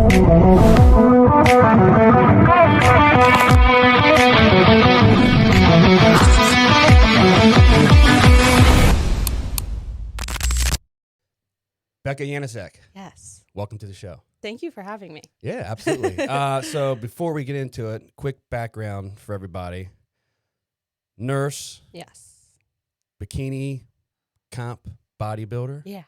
Bekah Yanacek. Yes. Welcome to the show. Thank you for having me. Yeah, absolutely. So before we get into it, quick background for everybody. Nurse, Yes. bikini, comp, bodybuilder. Yeah.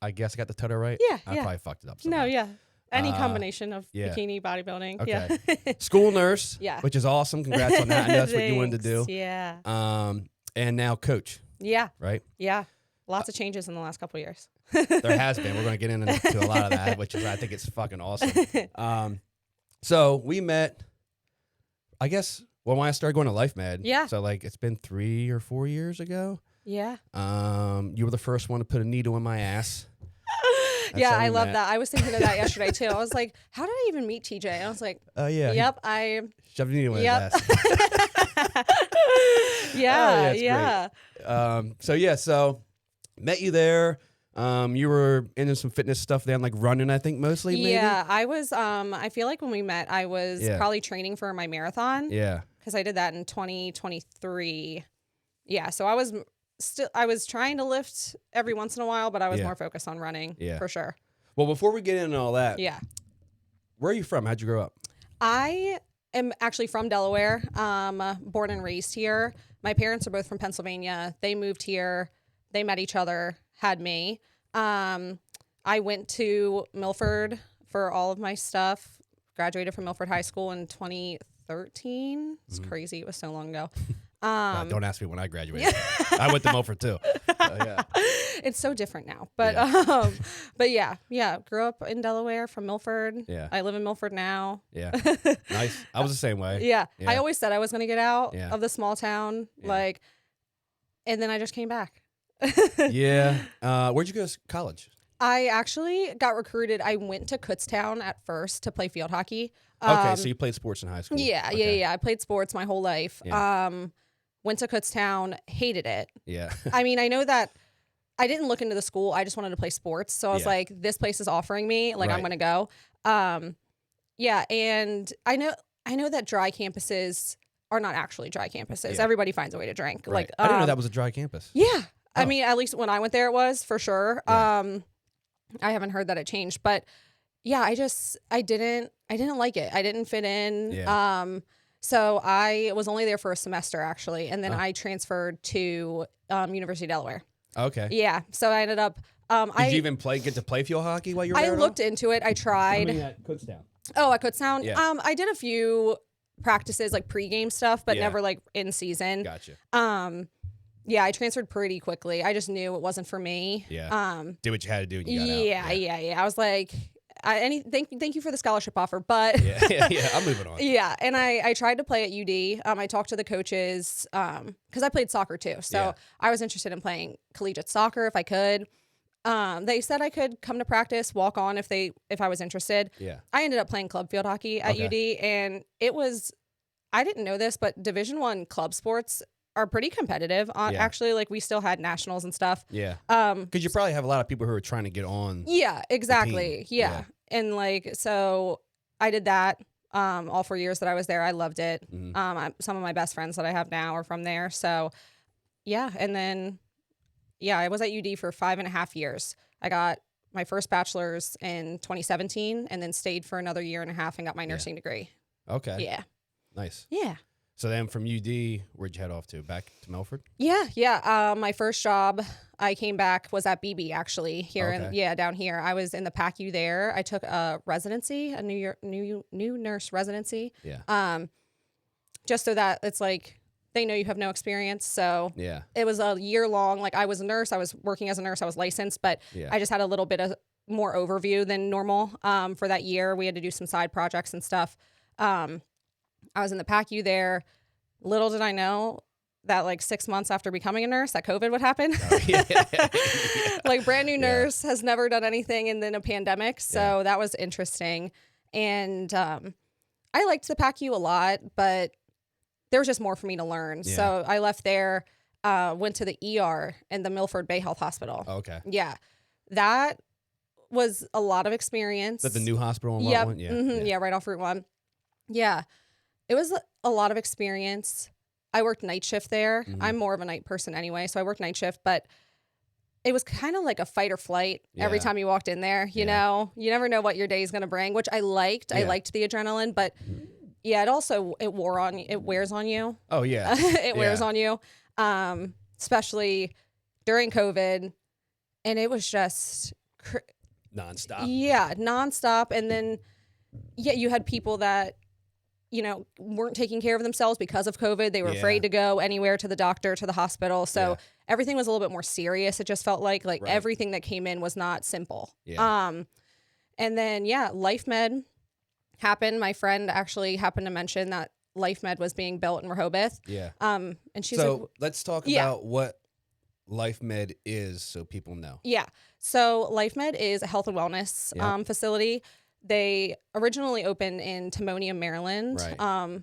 I guess I got the title right? Yeah, I yeah. probably fucked it up somehow. No, yeah. Any combination of yeah. bikini, bodybuilding. Okay. Yeah. School nurse, Yeah. which is awesome. Congrats on that. I know that's what you wanted to do. Thanks. Yeah. And now coach, Yeah. right? Yeah. Lots of changes in the last couple of years. There has been. We're going to get into a lot of that, which is, I think it's fucking awesome. So we met, I guess, when I started going to LifeMed. Yeah. So like it's been 3 or 4 years ago. Yeah. You were the first one to put a needle in my ass. Yeah, how we I love met. that. I was thinking of that yesterday too. I was like, how did I even meet TJ? And I was like, Oh, yeah. yep, I Shoved a needle in Yep. his ass. yeah. So met you there. You were into some fitness stuff then, like running, I think, mostly, maybe? Yeah, I was, I feel like when we met, I was Yeah. probably training for my marathon. Yeah. Because I did that in 2023. Yeah, so I was trying to lift every once in a while, but I was Yeah. more focused on running for sure. Well, before we get into all that, Yeah. where are you from? How'd you grow up? I am actually from Delaware, born and raised here. My parents are both from Pennsylvania. They moved here. They met each other, had me. I went to Milford for all of my stuff. Graduated from Milford High School in 2013. It's crazy. It was so long ago. Don't ask me when I graduated. I went to Milford too. Yeah. It's so different now, but yeah. Grew up in Delaware from Milford. Yeah. I live in Milford now. Yeah. Nice. I was the same way. Yeah. Yeah. I always said I was going to get out Yeah. of the small town, Yeah. and then I just came back. Yeah. Where'd you go to college? I actually got recruited. I went to Kutztown at first to play field hockey. Okay, so you played sports in high school. Yeah. I played sports my whole life. Yeah. Went to Kutztown, hated it. Yeah. I mean, I know that I didn't look into the school. I just wanted to play sports. So I was Yeah. like, this place is offering me, like, I'm Right. going to go. Yeah. And I know that dry campuses are not actually dry campuses. Yeah. Everybody finds a way to drink. Right. Like, I didn't know that was a dry campus. yeah. I Oh. mean, at least when I went there, it was for sure. Yeah. I haven't heard that it changed, but yeah, I didn't like it. I didn't fit in. Yeah. So I was only there for a semester actually. And then Oh. I transferred to, University of Delaware. Okay. Yeah. So I ended up, Did you even get to play field hockey while you were there? I looked into it. I tried. at Kutztown. Oh, at Kutztown. Yeah. I did a few practices, like pregame stuff, but Yeah. never like in season. Gotcha. Yeah, I transferred pretty quickly. I just knew it wasn't for me. Yeah. Did what you had to do and you got out. Yeah. I was like, thank you for the scholarship offer, but Yeah. I'm moving on. yeah. And I tried to play at UD. I talked to the coaches because I played soccer too, so Yeah. I was interested in playing collegiate soccer if I could. They said I could come to practice, walk on if I was interested. Yeah. I ended up playing club field hockey at Okay. UD, and it was, I didn't know this, but Division I club sports are pretty competitive. Yeah. Actually, like we still had nationals and stuff. Yeah. Because you probably have a lot of people who are trying to get on. Yeah, exactly. team. Yeah. And like, so I did that all 4 years that I was there. I loved it. Mhm. Some of my best friends that I have now are from there. So yeah. And then, yeah, I was at UD for 5.5 years. I got my first bachelor's in 2017 and then stayed for another 1.5 years and got my nursing degree. Okay. Yeah. Nice. Yeah. So then from UD, where'd you head off to? Back to Milford? Yeah. My first job I came back was at BB actually here Okay. down here. I was in the PACU there. I took a residency, a new nurse residency. Yeah. Just so that it's like they know you have no experience. So Yeah. it was a year long. Like I was a nurse. I was working as a nurse. I was licensed, but Yeah. I just had a little bit of more overview than normal. For that year, we had to do some side projects and stuff. I was in the PACU there. Little did I know that like 6 months after becoming a nurse, that COVID would happen. Oh, yeah. Like brand new Yeah. nurse, has never done anything, and then a pandemic. So that was interesting. And I liked the PACU a lot, but there was just more for me to learn. Yeah. So I left there, went to the ER in the Milford Bay Health Hospital. Okay. Yeah. That was a lot of experience. Is that the new hospital in Yep. one? Yeah. Yeah, right off Route 1. Yeah. It was a lot of experience. I worked night shift there. I'm more of a night person anyway, so I worked night shift, but it was kind of like a fight or flight every time you walked in there. You know, you never know what your day is going to bring, which I liked. I liked the adrenaline, but yeah, it wears on you. Oh yeah. It wears on you. Especially during COVID, and it was just nonstop. Yeah, nonstop. And then you had people that weren't taking care of themselves because of COVID. They were afraid to go anywhere, to the doctor, to the hospital. So everything was a little bit more serious. It just felt like everything that came in was not simple. Yeah. And then LifeMed happened. My friend actually happened to mention that LifeMed was being built in Rehoboth. Yeah. And she's so let's talk about what LifeMed is, so people know. Yeah. So LifeMed is a health and wellness facility. They originally opened in Timonium, Maryland. Right.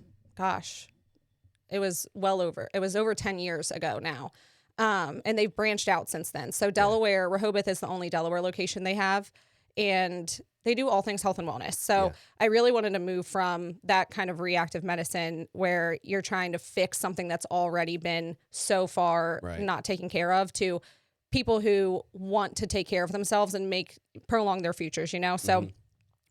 It was over 10 years ago now. And they've branched out since then. So Delaware, Rehoboth is the only Delaware location they have. And they do all things health and wellness. So I really wanted to move from that kind of reactive medicine where you're trying to fix something that's already been so far not taken care of, to people who want to take care of themselves and prolong their futures, So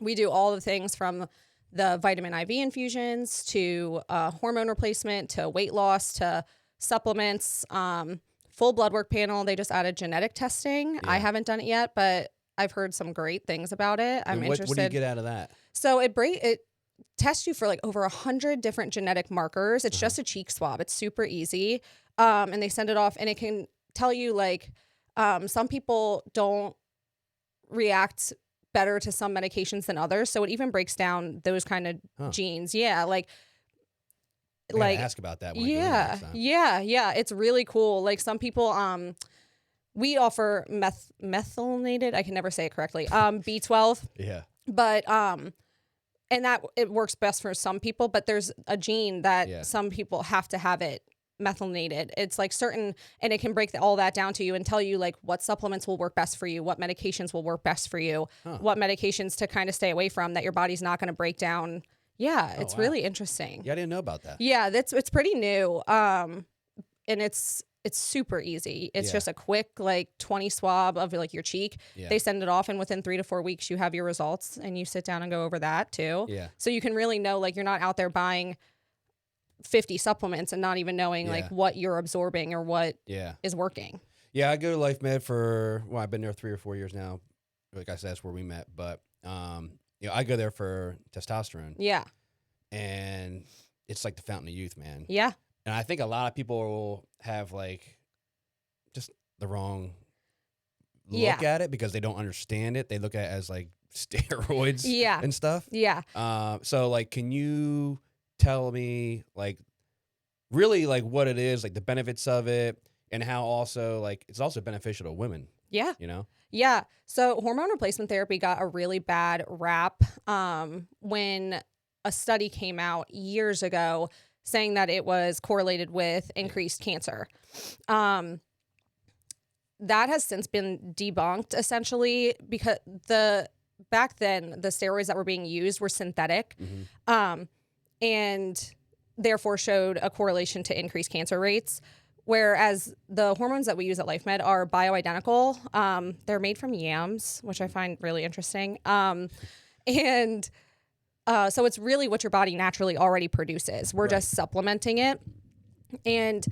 we do all the things from the vitamin IV infusions to hormone replacement to weight loss to supplements, full blood work panel. They just added genetic testing. I haven't done it yet, but I've heard some great things about it. I'm interested. What do you get out of that? So it tests you for like over 100 different genetic markers. It's just a cheek swab. It's super easy. And they send it off, and it can tell you some people don't react better to some medications than others. So it even breaks down those kind of genes. Yeah. I gotta ask about that. When I go next time. Yeah. It's really cool. Like some people, we offer methylinated. I can never say it correctly. B12. Yeah. But, and that it works best for some people, but there's a gene that some people have to have it methylinated. It's like certain, and it can break all that down to you and tell you what supplements will work best for you, what medications will work best for you, what medications to kind of stay away from that your body's not going to break down. Yeah, it's really interesting. Yeah, I didn't know about that. Yeah, it's pretty new. And it's super easy. It's just a quick 20 swab of your cheek. Yeah. They send it off, and within 3 to 4 weeks you have your results, and you sit down and go over that too. Yeah. So you can really know you're not out there buying 50 supplements and not even knowing what you're absorbing or what is working. Yeah, I go to LifeMed I've been there 3 or 4 years now. Like I said, that's where we met. But I go there for testosterone. Yeah. And it's like the fountain of youth, man. Yeah. And I think a lot of people will have just the wrong look at it because they don't understand it. They look at it as steroids and stuff. Yeah. So can you tell me really what it is, the benefits of it, and how also it's also beneficial to women? Yeah. Yeah. So hormone replacement therapy got a really bad rap when a study came out years ago saying that it was correlated with increased cancer. That has since been debunked essentially because back then the steroids that were being used were synthetic. And therefore showed a correlation to increased cancer rates. Whereas the hormones that we use at LifeMed are bioidentical. They're made from yams, which I find really interesting. So it's really what your body naturally already produces. We're just supplementing it. And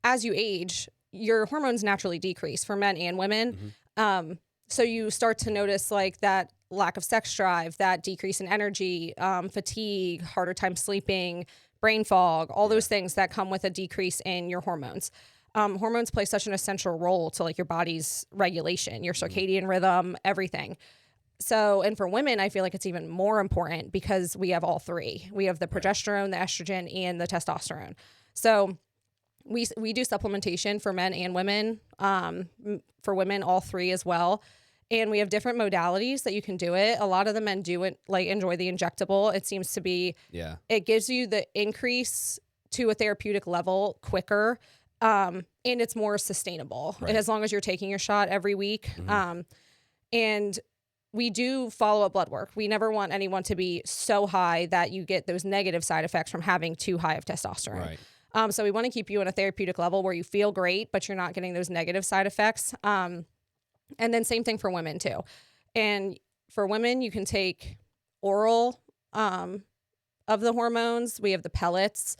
as you age, your hormones naturally decrease for men and women. So you start to notice that lack of sex drive, that decrease in energy, fatigue, harder time sleeping, brain fog, all those things that come with a decrease in your hormones. Hormones play such an essential role to your body's regulation, your circadian rhythm, everything. So, and for women, I feel it's even more important because we have all three. We have the progesterone, the estrogen, and the testosterone. So we do supplementation for men and women, for women, all three as well. And we have different modalities that you can do it. A lot of the men do it, enjoy the injectable. It seems to be, it gives you the increase to a therapeutic level quicker. And it's more sustainable as long as you're taking your shot every week. And we do follow up blood work. We never want anyone to be so high that you get those negative side effects from having too high of testosterone. Right. So we want to keep you in a therapeutic level where you feel great, but you're not getting those negative side effects. And then same thing for women too. And for women, you can take oral of the hormones. We have the pellets.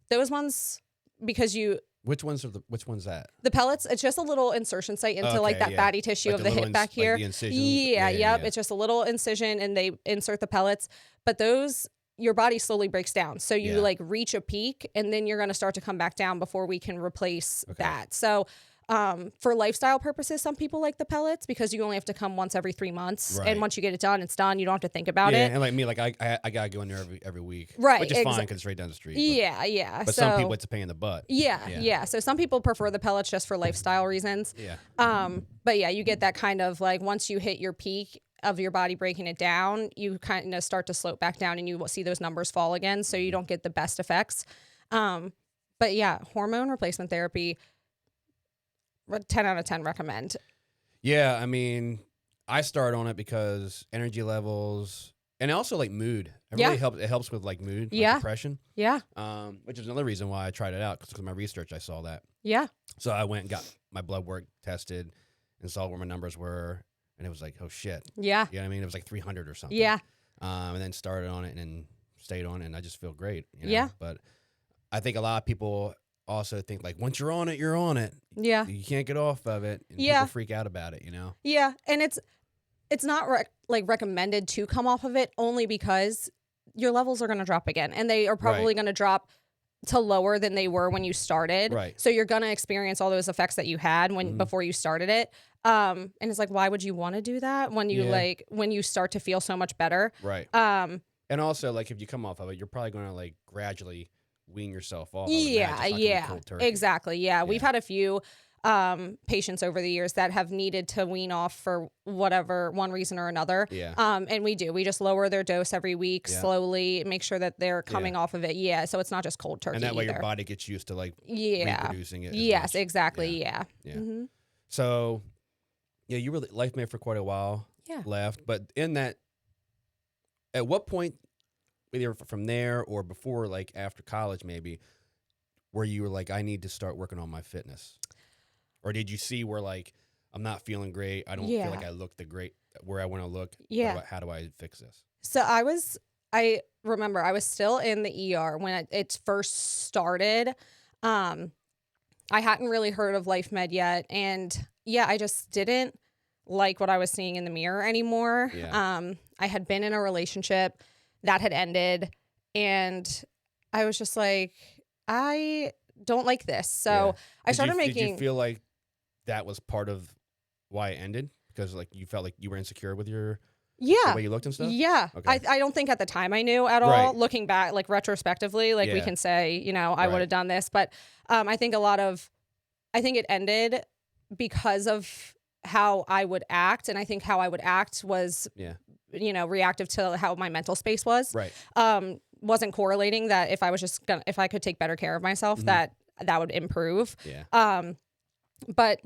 Those ones, because which one's that? The pellets, it's just a little insertion site into like that fatty tissue like of the hip back here. Like the incision. Yeah. It's just a little incision and they insert the pellets. But those, your body slowly breaks down. So you like reach a peak and then you're going to start to come back down before we can replace that. So for lifestyle purposes, some people like the pellets because you only have to come once every 3 months. Right. And once you get it done, it's done. You don't have to think about it. And like me, like I got to go in there every week. Right. Which is fine because it's right down the street. Yeah. But some people, it's a pain in the butt. Yeah. So some people prefer the pellets just for lifestyle reasons. Yeah. But yeah, you get that kind of like once you hit your peak of your body breaking it down, you kind of start to slope back down and you will see those numbers fall again. So you don't get the best effects. But yeah, hormone replacement therapy, 10 out of 10 recommend. Yeah, I mean, I started on it because energy levels and also like mood. It really helps. It helps with like mood, like depression. Yeah. Which is another reason why I tried it out because my research I saw that. Yeah. So I went and got my blood work tested and saw where my numbers were, and it was like, oh shit. Yeah. You know what I mean? It was like 300 or something. Yeah. And then started on it and then stayed on it, and I just feel great. You know? Yeah. But I think a lot of people also think like once you're on it, you're on it. Yeah. You can't get off of it. And people freak out about it, you know? Yeah. And it's not recommended to come off of it only because your levels are going to drop again. And they are probably going to drop to lower than they were when you started. Right. So you're going to experience all those effects that you had before you started it. And it's like, why would you want to do that when you when you start to feel so much better? Right. And also like if you come off of it, you're probably going to like gradually wean yourself off. Exactly. Yeah. We've had a few patients over the years that have needed to wean off for whatever one reason or another. Yeah. And we just lower their dose every week slowly, make sure that they're coming off of it. Yeah. So it's not just cold turkey. And that way either. your body gets used to like reproducing it. Yes, exactly. Yeah. Mm-hmm. So you were LifeMed for quite a while left, but in that, at what point, either from there or before, like after college maybe, where you were like, I need to start working on my fitness? Or did you see where like, I'm not feeling great, I don't feel like I look the great where I want to look? Yeah. How do I fix this? So I remember I was still in the ER when it first started. I hadn't really heard of LifeMed yet. And I just didn't like what I was seeing in the mirror anymore. Yeah. I had been in a relationship that had ended and I was just like, I don't like this. So I started making. Did you feel like that was part of why it ended? Because like you felt like you were insecure with the way you looked and stuff? Yeah. Okay. I don't think at the time I knew at all. Right. Looking back, like retrospectively, like we can say, I would have done this. But I think it ended because of how I would act. And I think how I would act was, reactive to how my mental space was. Right. Wasn't correlating that if I was if I could take better care of myself, that would improve. Yeah. But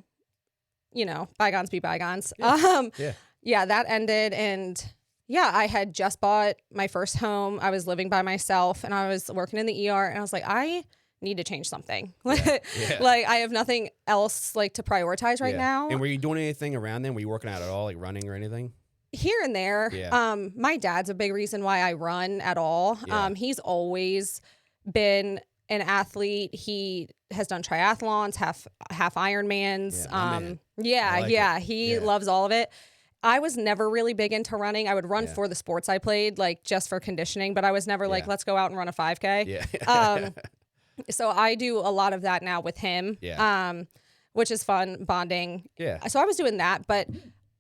bygones be bygones. That ended. And I had just bought my first home. I was living by myself and I was working in the ER and I was like, I need to change something. Like I have nothing else like to prioritize right now. And were you doing anything around then? Were you working out at all, like running or anything? Here and there. Yeah. My dad's a big reason why I run at all. Yeah. He's always been an athlete. He has done triathlons, half Ironmans. He loves all of it. I was never really big into running. I would run for the sports I played, like just for conditioning, but I was never like, let's go out and run a 5K. Yeah. So I do a lot of that now with him. Yeah. Which is fun, bonding. Yeah. So I was doing that, but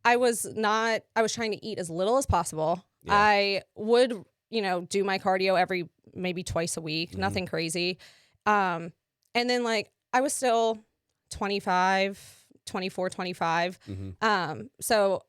I was trying to eat as little as possible. Yeah. I would, do my cardio maybe twice a week, nothing crazy. And then like I was still 24, 25. So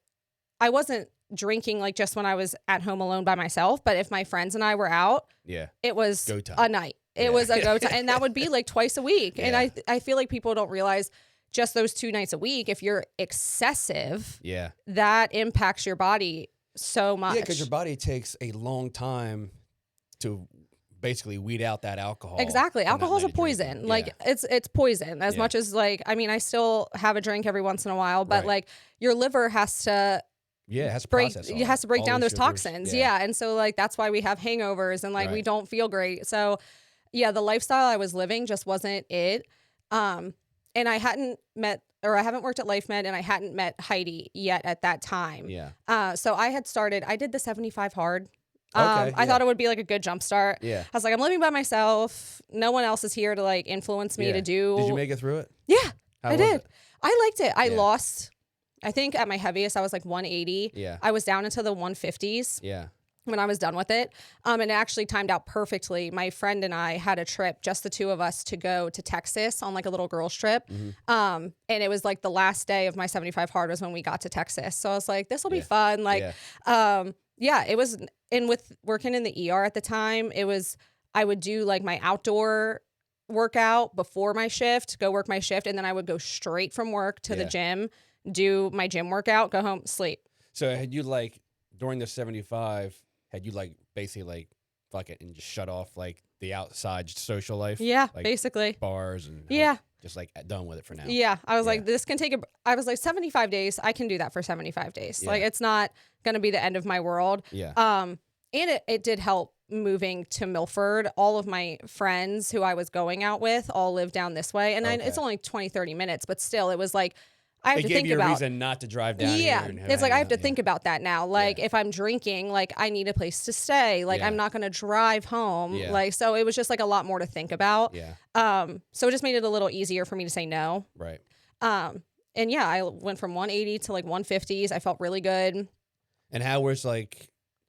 I wasn't drinking like just when I was at home alone by myself, but if my friends and I were out, it was go time. a night. It was a go time. And that would be like twice a week. And I feel like people don't realize just those 2 nights a week, if you're excessive, Yeah. that impacts your body so much. Yeah, because your body takes a long time to basically weed out that alcohol. Exactly. Alcohol's a poison. Like it's poison as much as like, I mean, I still have a drink every once in a while, but like your liver has to it has to process it has to break down those toxins. Yeah. And so like that's why we have hangovers and like we don't feel great. So yeah, the lifestyle I was living just wasn't it. And I hadn't met, or I haven't worked at LifeMed, and I hadn't met Heidi yet at that time. Yeah. So I did the 75 hard. Okay, I thought it would be like a good jump start. Yeah. I was like, I'm living by myself. No one else is here to like influence me to do. Did you make it through it? Yeah, How I was did. it? I liked it. I lost, I think at my heaviest, I was like 180. Yeah. I was down into the 150s. Yeah. When I was done with it. And it actually timed out perfectly. My friend and I had a trip, just the two of us, to go to Texas on like a little girls trip. And it was like the last day of my 75 hard was when we got to Texas. So I was like, this will be fun. Like, it was, and with working in the ER at the time, I would do like my outdoor workout before my shift, go work my shift. And then I would go straight from work to the gym, do my gym workout, go home, sleep. So had you like, during the 75, had you like basically like fuck it and just shut off like the outside social life? Yeah, like basically. Bars and just like done with it for now. Yeah. I was like, this can take I was like 75 days. I can do that for 75 days. Like it's not going to be the end of my world. Yeah. And it did help moving to Milford. All of my friends who I was going out with all live down this way. And it's only 20, 30 minutes, but still it was like, I have to think about. It gave you a reason not to drive down here. Yeah, it's like I have to think about that now. Like if I'm drinking, like I need a place to stay. Like I'm not going to drive home. Like so, it was just like a lot more to think about. Yeah. So it just made it a little easier for me to say no. Right. And yeah, I went from 180 to like 150s. I felt really good. And how was like?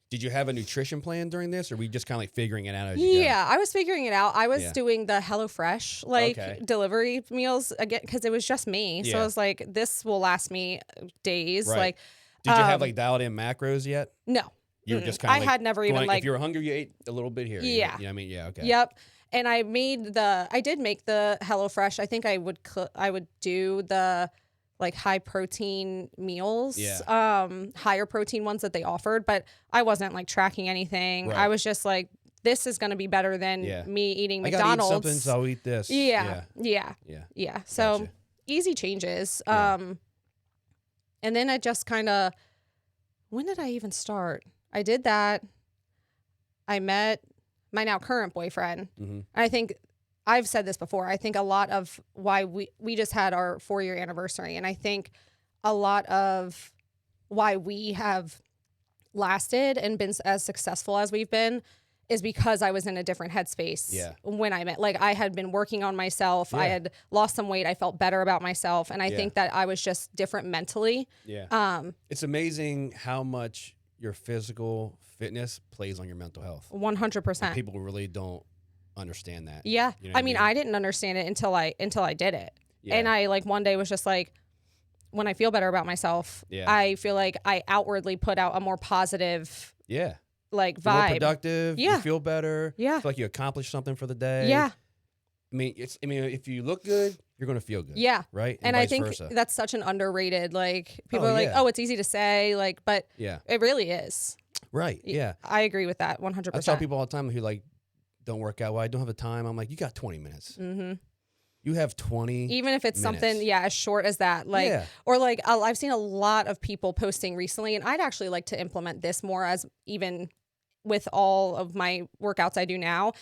Did you have a nutrition plan during this, or were you just kind of like figuring it out as you go? I was figuring it out. I was doing the HelloFresh like delivery meals again because it was just me. So I was like, this will last me days. Right. Like, did you have like dialed in macros yet? No, you were just kind of. I had never even like. If you were hungry, you ate a little bit here. Yeah, you know what I mean, yeah, okay. Yep. And I did make the HelloFresh. I think I would do the like high protein meals, higher protein ones that they offered, but I wasn't like tracking anything. Right. I was just like, this is going to be better than me eating McDonald's. I gotta eat something, so I'll eat this. Yeah. So gotcha. Easy changes. And then I just kind of, when did I even start? I did that. I met my now current boyfriend. I think I've said this before. I think a lot of why we just had our 4-year anniversary. And I think a lot of why we have lasted and been as successful as we've been is because I was in a different headspace when I met. Like I had been working on myself. I had lost some weight. I felt better about myself. And I think that I was just different mentally. Yeah. It's amazing how much your physical fitness plays on your mental health. 100%. And people really don't understand that. Yeah. You know I mean, I didn't understand it until I did it. Yeah. And I like one day was just like, when I feel better about myself, I feel like I outwardly put out a more positive like vibe. More productive. You feel better. Yeah. Feel like you accomplished something for the day. Yeah. I mean, if you look good, you're going to feel good. Yeah. Right? And I think that's such an underrated, like people are like, oh, it's easy to say, like, but it really is. Right. Yeah. I agree with that 100%. I tell people all the time who like don't work out. Well, I don't have the time. I'm like, you got 20 minutes. Mm-hmm. You have 20 even if it's minutes. Something, as short as that. Like, or like, I've seen a lot of people posting recently, and I'd actually like to implement this more as even with all of my workouts I do now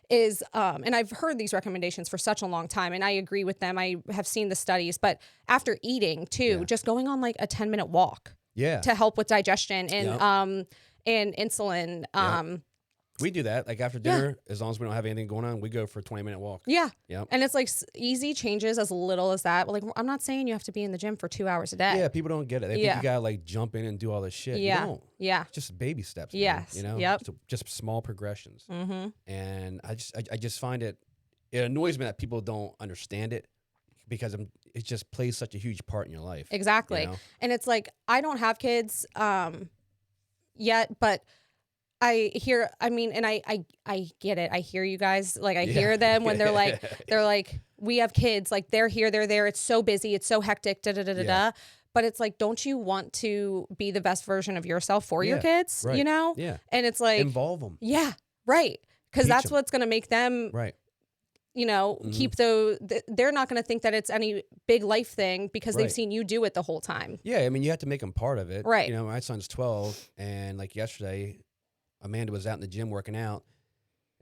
is, and I've heard these recommendations for such a long time and I agree with them. I have seen the studies, but after eating too, just going on like a 10-minute walk to help with digestion and insulin. We do that. Like after dinner, as long as we don't have anything going on, we go for a 20-minute walk. Yeah. Yep. And it's like easy changes as little as that. Like I'm not saying you have to be in the gym for 2 hours a day. Yeah, people don't get it. They think you gotta like jump in and do all this shit. Yeah. You don't. Yeah. It's just baby steps. Yes. Man, you know? Yep. So just small progressions. Mm-hmm. And I just find it annoys me that people don't understand it because it just plays such a huge part in your life. Exactly. You know? And it's like I don't have kids yet, but I get it. I hear you guys. Like, I hear them when they're like, we have kids, like they're here, they're there. It's so busy. It's so hectic. Da, da, da, da, da. But it's like, don't you want to be the best version of yourself for your kids? Right. You know? Yeah. And it's like, involve them. Yeah. Right. Because that's 'em. what's going to make them, right. You know, keep those, they're not going to think that it's any big life thing because they've Right. seen you do it the whole time. Yeah. I mean, you have to make them part of it. Right. You know, my son's 12, and like yesterday, Amanda was out in the gym working out,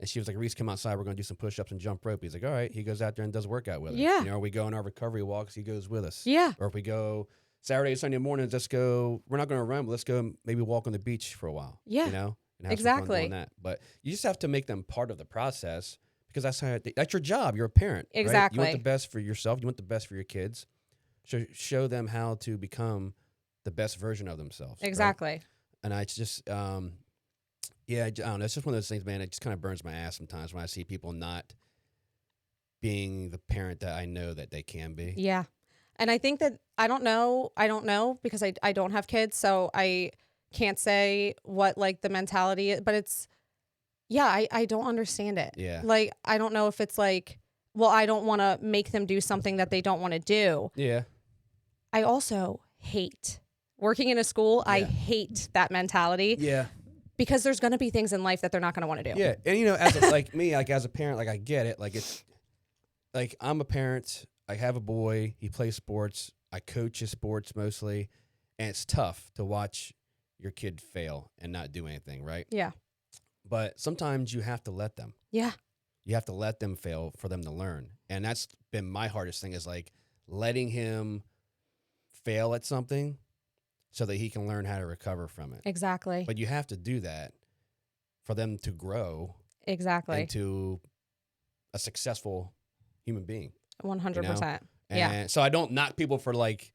and she was like, Reese, come outside. We're going to do some push-ups and jump rope. He's like, all right. He goes out there and does a workout with her. Yeah. You know, we go on our recovery walks. He goes with us. Yeah. Or if we go Saturday, Sunday mornings, let's go. We're not going to run, but let's go maybe walk on the beach for a while. Yeah. You know? And have Exactly. some fun doing that. But you just have to make them part of the process because that's your job. You're a parent. Exactly. Right? You want the best for yourself. You want the best for your kids. Show them how to become the best version of themselves. Exactly. Right? And I just, yeah, I don't know. It's just one of those things, man. It just kind of burns my ass sometimes when I see people not being the parent that I know that they can be. Yeah. And I think that I don't know because I don't have kids, so I can't say what like the mentality is, but it's, I don't understand it. Yeah. Like, I don't know if it's like, well, I don't want to make them do something that they don't want to do. Yeah. I also hate working in a school. I hate that mentality. Yeah. Because there's going to be things in life that they're not going to want to do. Yeah. And, you know, as a, like me, like as a parent, like I get it. Like it's like I'm a parent. I have a boy. He plays sports. I coach his sports mostly. And it's tough to watch your kid fail and not do anything, right? Yeah. But sometimes you have to let them. Yeah. You have to let them fail for them to learn. And that's been my hardest thing is like letting him fail at something so that he can learn how to recover from it. Exactly. But you have to do that for them to grow. Exactly. Into a successful human being. 100%. You know? Yeah. And so I don't knock people for like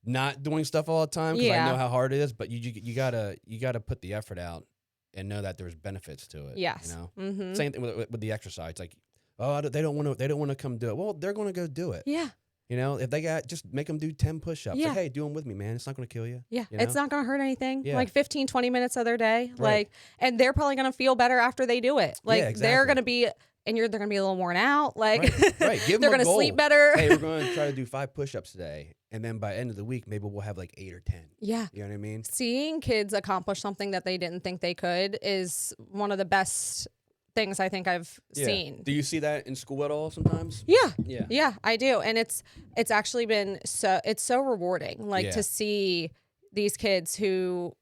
not doing stuff all the time because I know how hard it is, but you gotta put the effort out and know that there's benefits to it. Yes. You know? Mm-hmm. Same thing with the exercise. Like, oh, they don't want to come do it. Well, they're going to go do it. Yeah. You know, if they just make them do 10 push-ups. Yeah. Like, hey, do them with me, man. It's not going to kill you. Yeah. You know? It's not going to hurt anything. Yeah. Like 15, 20 minutes of their day. Right. Like, and they're probably going to feel better after they do it. Like, Yeah, exactly. they're going to be, and they're going to be a little worn out. Like, right. Give they're them going to goal. sleep better. Hey, we're going to try to do 5 push-ups today. And then by end of the week, maybe we'll have like 8 or 10. Yeah. You know what I mean? Seeing kids accomplish something that they didn't think they could is one of the best things I think I've seen. Do you see that in school at all sometimes? Yeah. Yeah. Yeah, I do. And it's actually been it's so rewarding, like to see these kids who,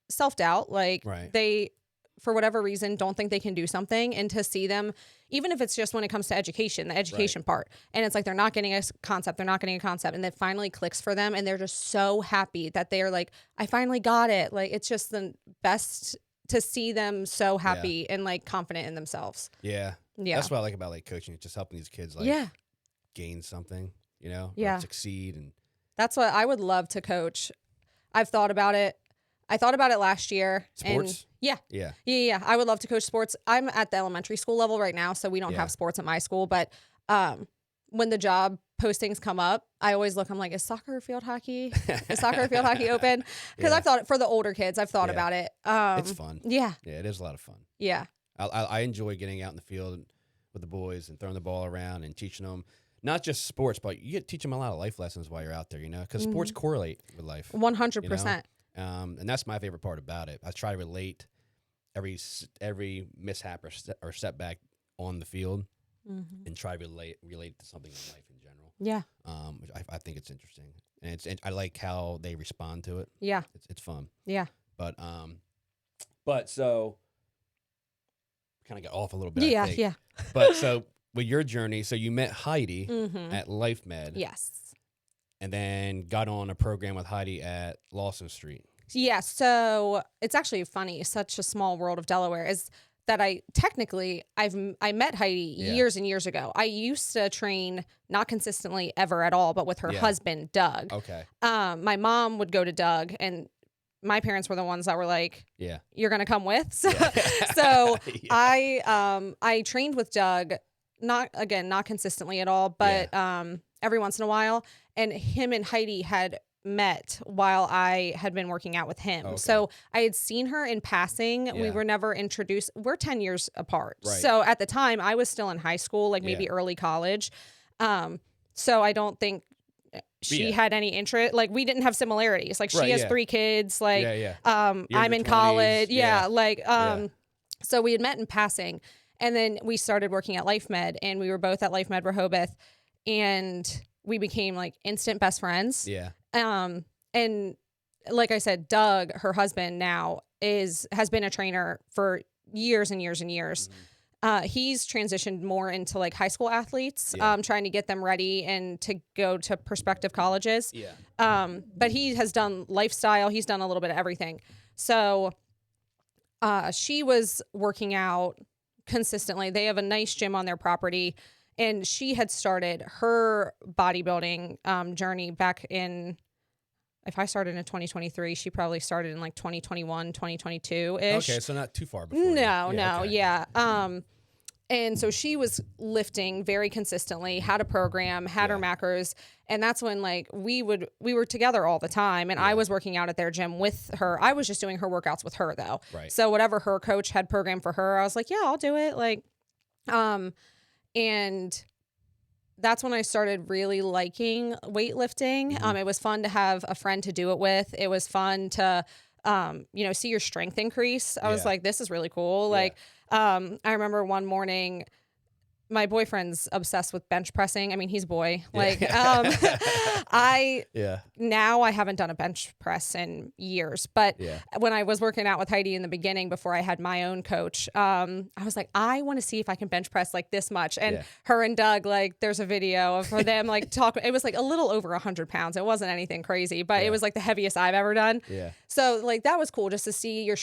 self-doubt, like they, for whatever reason, don't think they can do something, and to see them, even if it's just when it comes to education, the education part, and it's like they're not getting a concept, and it finally clicks for them, and they're just so happy that they're like, I finally got it. Like, it's just the best to see them so happy and like confident in themselves. Yeah. Yeah. That's what I like about like coaching. It's just helping these kids like gain something, you know, or succeed. And that's what I would love to coach. I've thought about it. I thought about it last year. Sports? And yeah. I would love to coach sports. I'm at the elementary school level right now, so we don't have sports at my school. But when the job postings come up, I always look, I'm like, is soccer or field hockey? Is soccer or field hockey open? Because I've thought, for the older kids, I've thought about it. It's fun. Yeah. Yeah, it is a lot of fun. Yeah. I enjoy getting out in the field with the boys and throwing the ball around and teaching them not just sports, but you teach them a lot of life lessons while you're out there, you know, because sports correlate with life. 100%. You know? And that's my favorite part about it. I try to relate every mishap or setback on the field and try to relate to something in life in general. Yeah. Which I think it's interesting, and I like how they respond to it. Yeah. It's fun. Yeah. But so kind of got off a little bit. Yeah. I think. Yeah. But so with your journey, so you met Heidi at LifeMed. Yes. And then got on a program with Heidi at Lawson Street. Yeah. So it's actually funny. Such a small world of Delaware is that I met Heidi years and years ago. I used to train not consistently ever at all, but with her husband, Doug. Okay. My mom would go to Doug, and my parents were the ones that were like, you're going to come with. So, I trained with Doug, not consistently at all, but every once in a while. And him and Heidi had met while I had been working out with him. Okay. So I had seen her in passing. We Yeah. were never introduced. We're 10 years apart. Right. So at the time I was still in high school, like maybe early college. So I don't think she had any interest. Like we didn't have similarities. Like she has 3 kids. Like, I'm in 20s, college. So we had met in passing, and then we started working at LifeMed, and we were both at LifeMed Rehoboth, and we became like instant best friends. Yeah. And like I said, Doug, her husband now has been a trainer for years and years and years. He's transitioned more into like high school athletes, trying to get them ready and to go to prospective colleges. But he has done lifestyle. He's done a little bit of everything. So, she was working out consistently. They have a nice gym on their property, and she had started her bodybuilding, journey back in, if I started in 2023, she probably started in like 2021, 2022-ish. Okay, so not too far before. No. And so she was lifting very consistently, had a program, had her macros. And that's when like we were together all the time, and I was working out at their gym with her. I was just doing her workouts with her though. Right. So whatever her coach had programmed for her, I was like, yeah, I'll do it. Like, and that's when I started really liking weightlifting. It was fun to have a friend to do it with. It was fun to, see your strength increase. I was like, this is really cool. Like, I remember one morning, my boyfriend's obsessed with bench pressing. I mean, he's a boy. Like, now I haven't done a bench press in years, but when I was working out with Heidi in the beginning, before I had my own coach, I was like, I want to see if I can bench press like this much. And her and Doug, like, there's a video of them like talk. It was like a little over 100 pounds. It wasn't anything crazy, but it was like the heaviest I've ever done. So like, that was cool just to see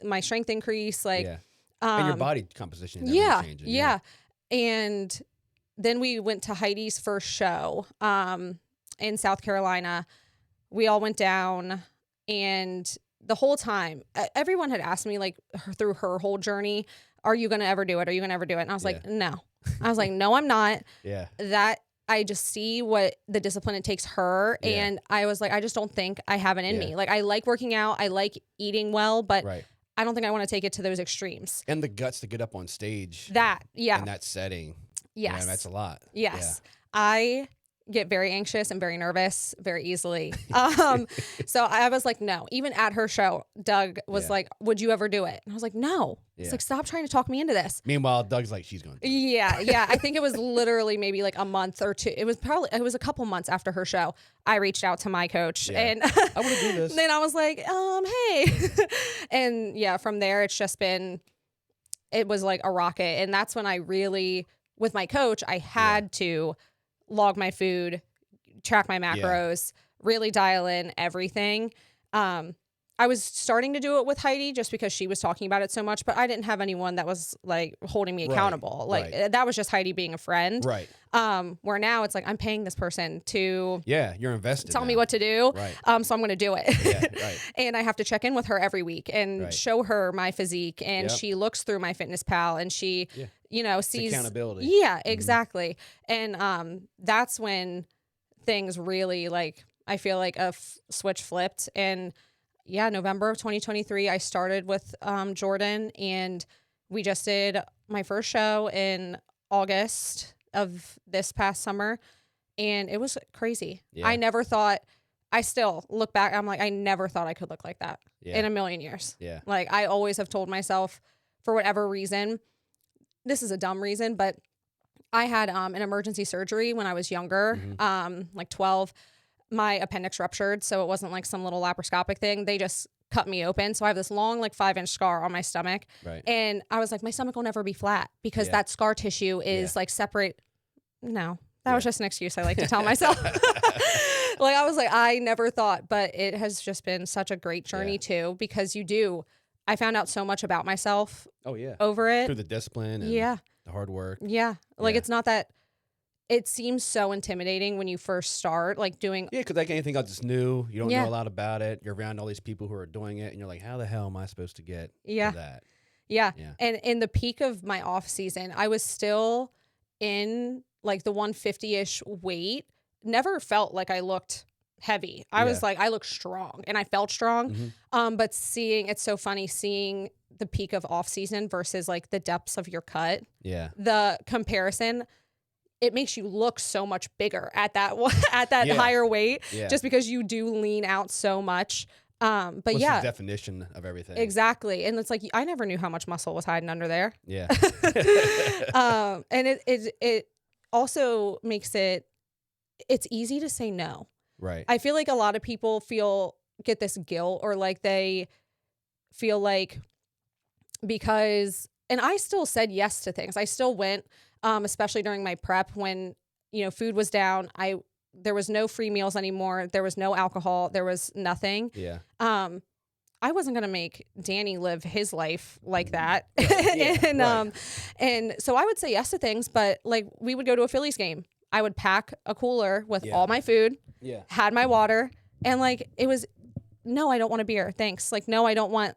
my strength increase. Like, and your body composition. Changing. And then we went to Heidi's first show in South Carolina. We all went down, and the whole time, everyone had asked me, like, through her whole journey, are you going to ever do it? Are you going to ever do it? And I was like, no. I was like, no, I'm not. That I just see what the discipline it takes her. And I was like, I just don't think I have it in me. Like, I like working out. I like eating well, but I don't think I want to take it to those extremes. And the guts to get up on stage. In that setting. Yes. Yeah, that's a lot. Yes. Yeah. I get very anxious and very nervous very easily. So I was like, no. Even at her show, Doug was like, would you ever do it? And I was like, no. It's like, stop trying to talk me into this. Meanwhile, Doug's like, she's going to. Yeah. I think it was literally maybe like a month or two. It was a couple months after her show. I reached out to my coach and I want to do this. Then I was like, hey. And from there, it's just been, it was like a rocket. And that's when I really, with my coach, I had to log my food, track my macros, really dial in everything. I was starting to do it with Heidi just because she was talking about it so much, but I didn't have anyone that was like holding me accountable. Like that was just Heidi being a friend. Right. Where now it's like, I'm paying this person to you're invested. Tell me what to do. Right. So I'm going to do it. And I have to check in with her every week and show her my physique. And she looks through my Fitness Pal and she, sees accountability. Yeah, exactly. And that's when things really, like, I feel like a switch flipped. And November of 2023, I started with Jordan, and we just did my first show in August of this past summer, and it was crazy. I never thought, I still look back, I'm like, I never thought I could look like that in a million years. Like, I always have told myself, for whatever reason, this is a dumb reason, but I had an emergency surgery when I was younger, like 12. My appendix ruptured, so it wasn't like some little laparoscopic thing. They just cut me open. So I have this long, like 5-inch scar on my stomach. Right. And I was like, my stomach will never be flat because that scar tissue is like separate. No, that was just an excuse I like to tell myself. Like, I was like, I never thought, but it has just been such a great journey too, because I found out so much about myself over it. Through the discipline and the hard work. Like, it's not that. It seems so intimidating when you first start, like, doing. Yeah, because like anything else is new. You don't know a lot about it. You're around all these people who are doing it, and you're like, how the hell am I supposed to get to that? Yeah. And in the peak of my off season, I was still in like the 150-ish weight. Never felt like I looked heavy. I was like, I look strong and I felt strong. But it's so funny seeing the peak of off season versus like the depths of your cut. Yeah. The comparison, it makes you look so much bigger at that higher weight just because you do lean out so much. But what's the definition of everything? Exactly. And it's like, I never knew how much muscle was hiding under there. Yeah. And it also makes it's easy to say no. Right. I feel like a lot of people get this guilt, or like they feel like because, and I still said yes to things. I still went, especially during my prep when, food was down. There was no free meals anymore. There was no alcohol. There was nothing. Yeah. I wasn't going to make Danny live his life like that. And so I would say yes to things, but like we would go to a Phillies game. I would pack a cooler with all my food, had my water, and like it was, no, I don't want a beer. Thanks. Like, no, I don't want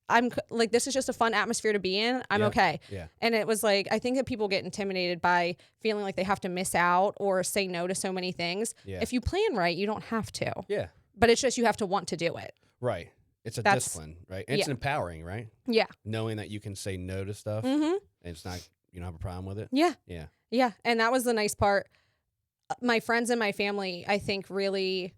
I'm like, this is just a fun atmosphere to be in. I'm okay. Yeah. And it was like, I think that people get intimidated by feeling like they have to miss out or say no to so many things. Yeah. If you plan right, you don't have to. Yeah. But it's just, you have to want to do it. Right. It's discipline, right? And it's empowering, right? Yeah. Knowing that you can say no to stuff and it's not, you don't have a problem with it. Yeah. Yeah. Yeah. And that was the nice part. My friends and my family, I think, really,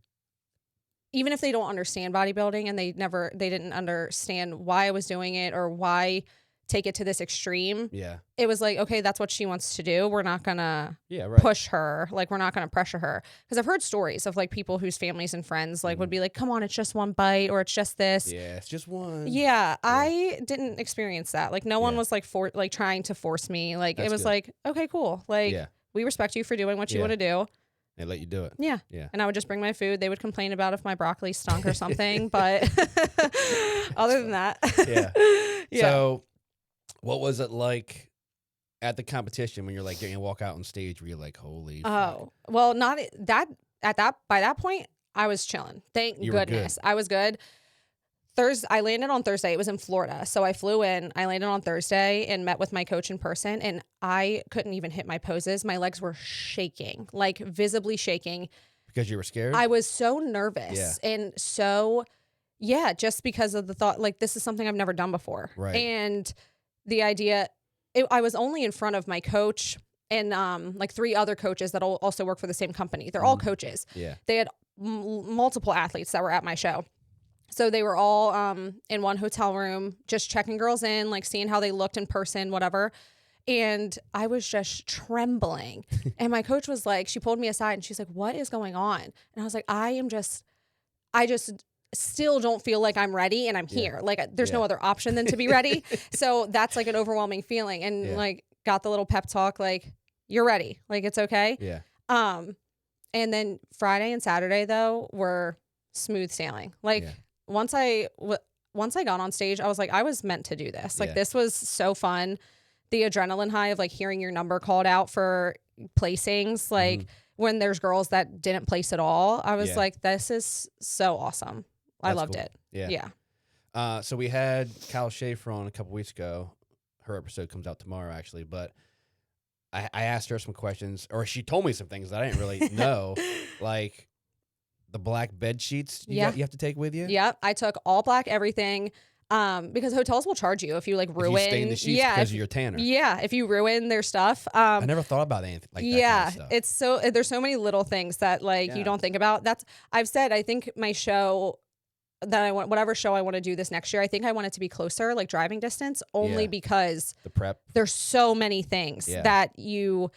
even if they don't understand bodybuilding and they didn't understand why I was doing it or why take it to this extreme. Yeah. It was like, okay, that's what she wants to do. We're not going to push her. Like, we're not going to pressure her. Because I've heard stories of like people whose families and friends like would be like, come on, it's just one bite, or it's just this. Yeah, it's just one. Yeah. I didn't experience that. Like, no one was like trying to force me. Like, it was like, okay, cool. Like, we respect you for doing what you want to do. They let you do it. Yeah. Yeah. And I would just bring my food. They would complain about if my broccoli stunk or something. But other than that. Yeah. So what was it like at the competition when you're like getting to walk out on stage where you're like, holy fuck? Well, not that by that point, I was chilling. Thank goodness. I was good. I landed on Thursday. It was in Florida. So I flew in, I landed on Thursday and met with my coach in person, and I couldn't even hit my poses. My legs were shaking, like visibly shaking. Because you were scared? I was so nervous and so, just because of the thought, like, this is something I've never done before. Right. And the idea, I was only in front of my coach and like 3 other coaches that also work for the same company. They're all coaches. Yeah. They had multiple athletes that were at my show. So they were all in one hotel room, just checking girls in, like seeing how they looked in person, whatever. And I was just trembling. And my coach was like, she pulled me aside and she's like, what is going on? And I was like, I just still don't feel like I'm ready and I'm here. Like, there's no other option than to be ready. So that's like an overwhelming feeling. And like, got the little pep talk, like, you're ready. Like, it's okay. Yeah. And then Friday and Saturday though were smooth sailing. Like, once I got on stage, I was like, I was meant to do this. Like, this was so fun. The adrenaline high of like hearing your number called out for placings, like when there's girls that didn't place at all, I was like, this is so awesome. I loved it. Yeah. So we had Kyle Schaefer on a couple weeks ago. Her episode comes out tomorrow, actually, but I asked her some questions, or she told me some things that I didn't really know, like the black bed sheets you have to take with you. Yeah, I took all black everything. Because hotels will charge you if you like ruin. If you stain the sheets because you're a tanner. Yeah, if you ruin their stuff. I never thought about anything like that. Yeah, kind of stuff. it's so there's so many little things that like you don't think about. I've said I think my show that I want, whatever show I want to do this next year, I think I want it to be closer, like driving distance, only because the prep. There's so many things that you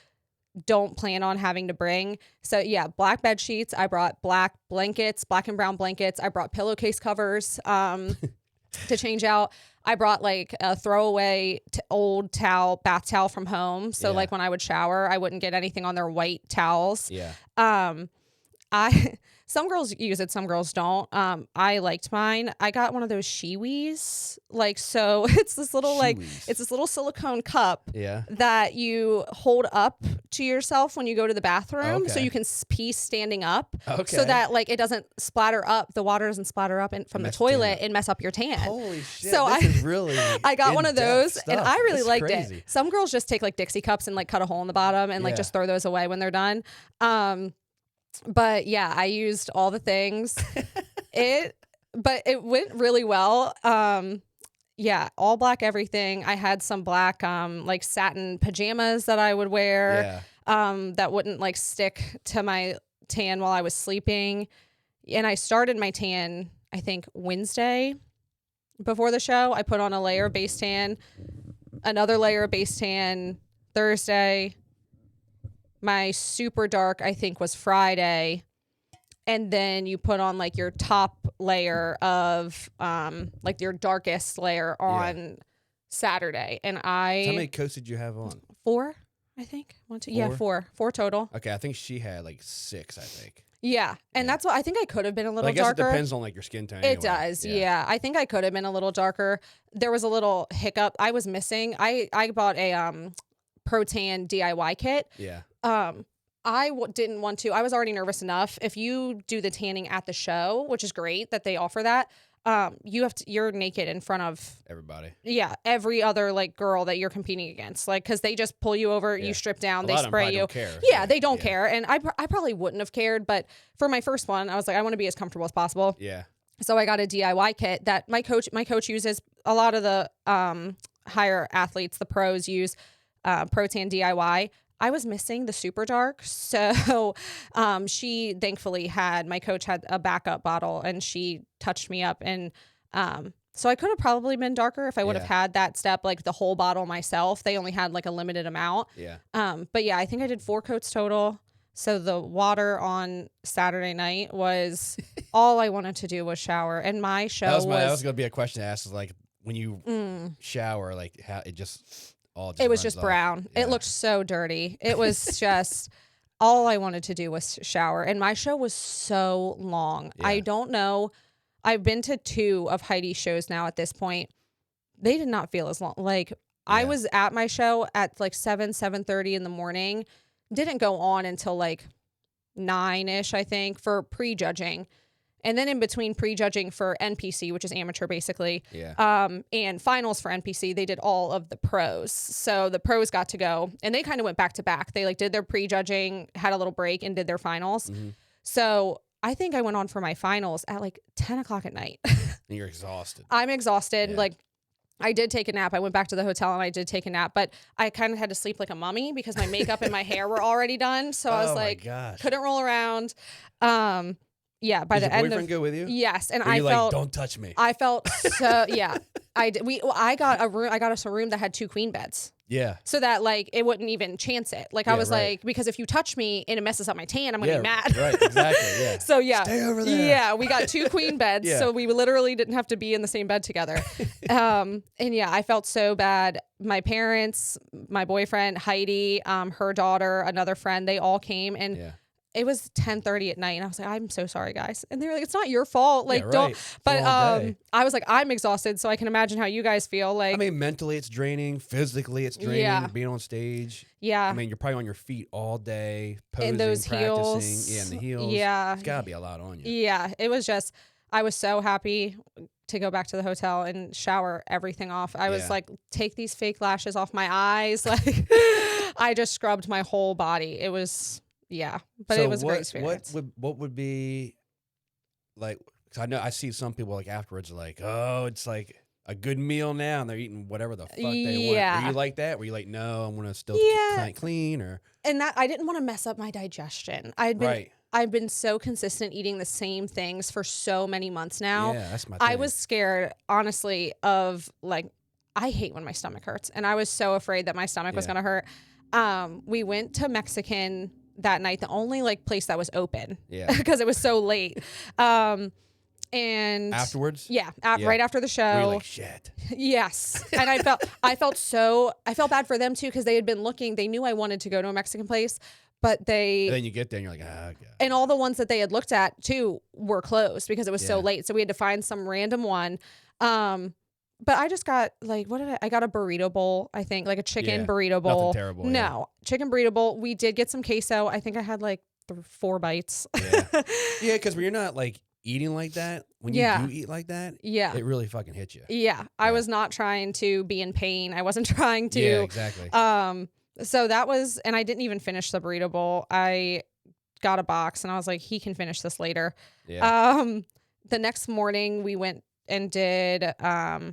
don't plan on having to bring. So black bed sheets. I brought black blankets, black and brown blankets. I brought pillowcase covers. To change out. I brought like a throwaway old bath towel from home. So like when I would shower, I wouldn't get anything on their white towels. Yeah. Some girls use it, some girls don't. I liked mine. I got one of those Shiwis. Like, so it's this little it's this little silicone cup that you hold up to yourself when you go to the bathroom. So you can pee standing up. So that like it doesn't splatter up, the water doesn't splatter up from the toilet and mess up your tan. Holy shit. So this is really I got one of those stuff. And I really liked it. Some girls just take like Dixie cups and like cut a hole in the bottom and like just throw those away when they're done. But yeah, I used all the things. But it went really well. Yeah, all black everything. I had some black like satin pajamas that I would wear that wouldn't like stick to my tan while I was sleeping. And I started my tan, I think, Wednesday before the show. I put on a layer of base tan, another layer of base tan Thursday. My super dark, I think, was Friday. And then you put on like your top layer of like your darkest layer on Saturday. And So how many coats did you have on? 4, I think. 1, 2, 4? Yeah, 4 total. Okay, I think she had like 6, I think. Yeah, and that's what I think I could have been a little darker. I guess it depends on like your skin tone. Anyway. It does, yeah. I think I could have been a little darker. There was a little hiccup. I was missing. I bought a Pro-Tan DIY kit. Yeah. Didn't want to. I was already nervous enough. If you do the tanning at the show, which is great that they offer that, you're naked in front of everybody. Yeah, every other like girl that you're competing against, like because they just pull you over, you strip down, they spray you. Don't care. Yeah, they don't care, and I probably wouldn't have cared, but for my first one, I was like, I want to be as comfortable as possible. Yeah. So I got a DIY kit that my coach uses. A lot of the higher athletes, the pros use Pro-Tan DIY. I was missing the super dark. So she thankfully my coach had a backup bottle and she touched me up. And so I could have probably been darker if I would have had that step, like the whole bottle myself. They only had like a limited amount. Yeah. But yeah, I think I did 4 coats total. So the water on Saturday night was all I wanted to do was shower. And my show that was going to be a question to ask is like when you shower, like how it just... It was just brown. Yeah. It looked so dirty. It was just all I wanted to do was shower. And my show was so long. Yeah. I don't know. I've been to 2 of Heidi's shows now at this point. They did not feel as long. Like I was at my show at like 7:30 in the morning. Didn't go on until like 9-ish, I think, for prejudging. And then in between prejudging for NPC, which is amateur basically, and finals for NPC, they did all of the pros. So the pros got to go, and they kind of went back to back. They like did their prejudging, had a little break, and did their finals. Mm-hmm. So I think I went on for my finals at like 10 o'clock at night. And you're exhausted. I'm exhausted. Yeah. Like I did take a nap. I went back to the hotel and I did take a nap, but I kind of had to sleep like a mummy because my makeup and my hair were already done. So I was like, couldn't roll around. Yeah, by the end of... Did your boyfriend go with you? Yes, and I felt... Like, don't touch me. I felt so... Yeah. I got us a room that had 2 queen beds. Yeah. So that, like, it wouldn't even chance it. Like, I was like, because if you touch me and it messes up my tan, I'm going to be mad. Right, exactly, yeah. So, yeah. Stay over there. Yeah, we got 2 queen beds, so we literally didn't have to be in the same bed together. And, yeah, I felt so bad. My parents, my boyfriend, Heidi, her daughter, another friend, they all came, and... Yeah. It was 10:30 at night, and I was like, I'm so sorry, guys. And they were like, it's not your fault. Like, don't. But I was like, I'm exhausted, so I can imagine how you guys feel. Like, I mean, mentally it's draining, physically it's draining, being on stage. Yeah. I mean, you're probably on your feet all day, posing, and those practicing. Heels. Yeah, and the heels. Yeah. It's gotta be a lot on you. Yeah. It was just, I was so happy to go back to the hotel and shower everything off. I was like, take these fake lashes off my eyes. Like, I just scrubbed my whole body. It was... Yeah, but so it was a great experience. What would be like? Cause I know I see some people like afterwards are like, oh, it's like a good meal now, and they're eating whatever the fuck they want. Were you like that? Were you like, no, I'm gonna still clean or? And that I didn't want to mess up my digestion. I've been so consistent eating the same things for so many months now. Yeah, that's my thing. I was scared, honestly, of like I hate when my stomach hurts, and I was so afraid that my stomach was gonna hurt. We went to Mexican that night, the only like place that was open, because it was so late. And afterwards, right after the show, were you like, shit. Yes, and I felt bad for them too because they had been looking. They knew I wanted to go to a Mexican place, but and then you get there and you're like, God. And all the ones that they had looked at too were closed because it was so late. So we had to find some random one. But I just got like, I got a burrito bowl, I think, like a chicken burrito bowl. Nothing terrible. No, chicken burrito bowl. We did get some queso. I think I had like 4 bites. Yeah, because when you're not like eating like that, when you do eat like that, it really fucking hits you. Yeah, I was not trying to be in pain. I wasn't trying to. Yeah, exactly. So that was, and I didn't even finish the burrito bowl. I got a box, and I was like, he can finish this later. Yeah. The next morning we went and did, I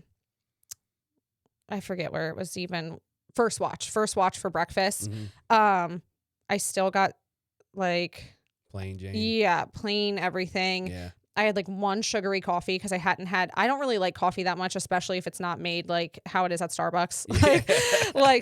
forget where it was even, first watch for breakfast. Mm-hmm. I still got like Plain Jane. Yeah, plain everything. Yeah. I had like one sugary coffee because I don't really like coffee that much, especially if it's not made like how it is at Starbucks.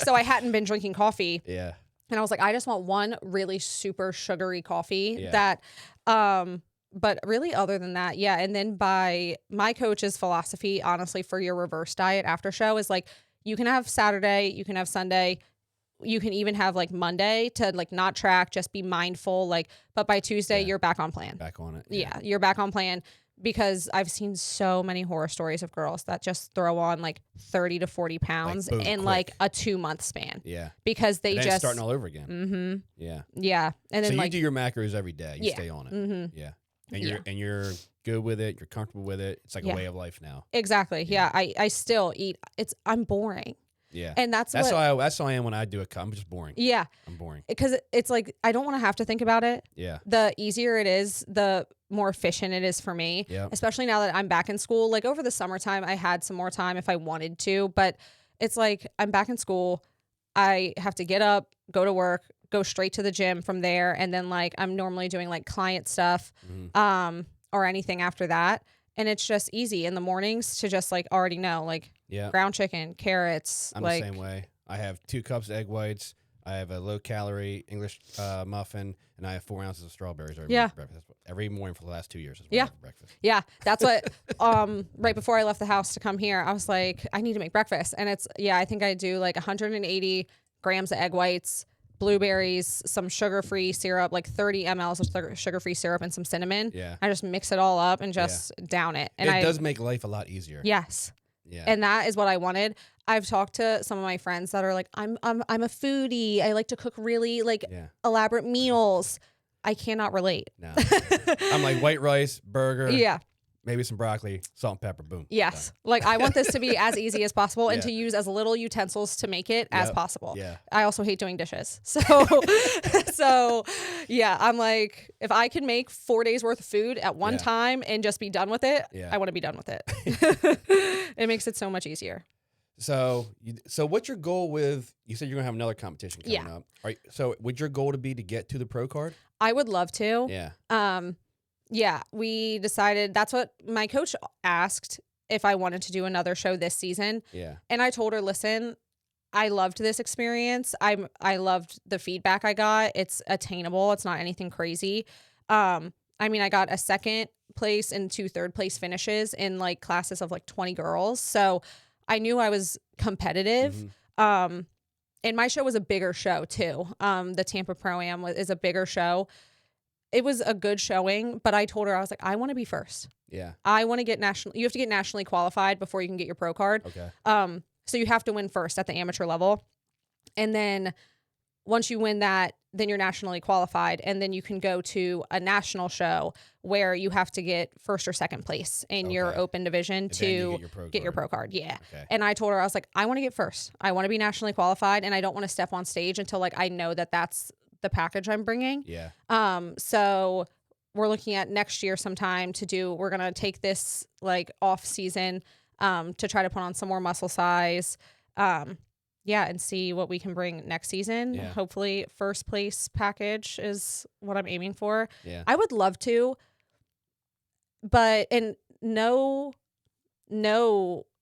So I hadn't been drinking coffee. Yeah. And I was like, I just want one really super sugary coffee Yeah. but really other than that, yeah. And then by my coach's philosophy, honestly, for your reverse diet after show is like, you can have Saturday, you can have Sunday, you can even have like Monday to like not track, just be mindful. Like, but by Tuesday, you're back on plan. Back on it. Yeah, you're back on plan, because I've seen so many horror stories of girls that just throw on like 30 to 40 pounds boom, in quick. like a 2-month span. Yeah. Because they and then just it's starting all over again. Mm-hmm. Yeah. Yeah. And then so like you do your macros every day. You stay on it. Mm-hmm. Yeah. And you're good with it. You're comfortable with it. It's like a way of life now. Exactly. Yeah. I still eat. I'm boring. Yeah. And that's how I am when I do it. I'm just boring. Yeah. I'm boring. Because it's like, I don't want to have to think about it. Yeah. The easier it is, the more efficient it is for me. Yeah. Especially now that I'm back in school. Like over the summertime, I had some more time if I wanted to, but it's like I'm back in school. I have to get up, go to work, go straight to the gym from there. And then like I'm normally doing like client stuff, or anything after that. And it's just easy in the mornings to just like already know, like ground chicken, carrots. I'm like, the same way. I have 2 cups of egg whites. I have a low calorie English muffin, and I have 4 ounces of strawberries every breakfast. Every morning for the last 2 years is what I have for breakfast. Yeah, that's what. Right before I left the house to come here, I was like, I need to make breakfast, and it's I think I do like 180 grams of egg whites, blueberries, some sugar-free syrup, like 30 mLs of sugar-free syrup, and some cinnamon. Yeah, I just mix it all up and just down it. And it does make life a lot easier. Yes. Yeah. And that is what I wanted. I've talked to some of my friends that are like, I'm a foodie. I like to cook really like elaborate meals. I cannot relate. No. I'm like white rice, burger. Yeah. Maybe some broccoli, salt and pepper, boom. Yes. Like I want this to be as easy as possible and to use as little utensils to make it as possible. Yeah. I also hate doing dishes. So, yeah, I'm like, if I can make 4 days worth of food at one time and just be done with it, I want to be done with it. It makes it so much easier. So what's your goal with, you said you're gonna have another competition coming up. Right. So would your goal to be to get to the pro card? I would love to. Yeah. Yeah, we decided, that's what my coach asked, if I wanted to do another show this season. Yeah. And I told her, listen, I loved this experience. I loved the feedback I got. It's attainable. It's not anything crazy. I mean, I got a 2nd place and 2 3rd place finishes in like classes of like 20 girls. So I knew I was competitive. And my show was a bigger show too. The Tampa Pro-Am is a bigger show. It was a good showing, but I told her, I was like, I want to be first. Yeah. I want to get you have to get nationally qualified before you can get your pro card. Okay. So you have to win first at the amateur level. And then once you win that, then you're nationally qualified. And then you can go to a national show where you have to get 1st or 2nd place in your open division to get your pro card. Yeah. Okay. And I told her, I was like, I want to get first. I want to be nationally qualified, and I don't want to step on stage until like I know that that's the package I'm bringing. Yeah. So we're looking at next year sometime we're going to take this like off season, to try to put on some more muscle size. And see what we can bring next season. Yeah. Hopefully 1st place package is what I'm aiming for. Yeah. I would love to, but, and no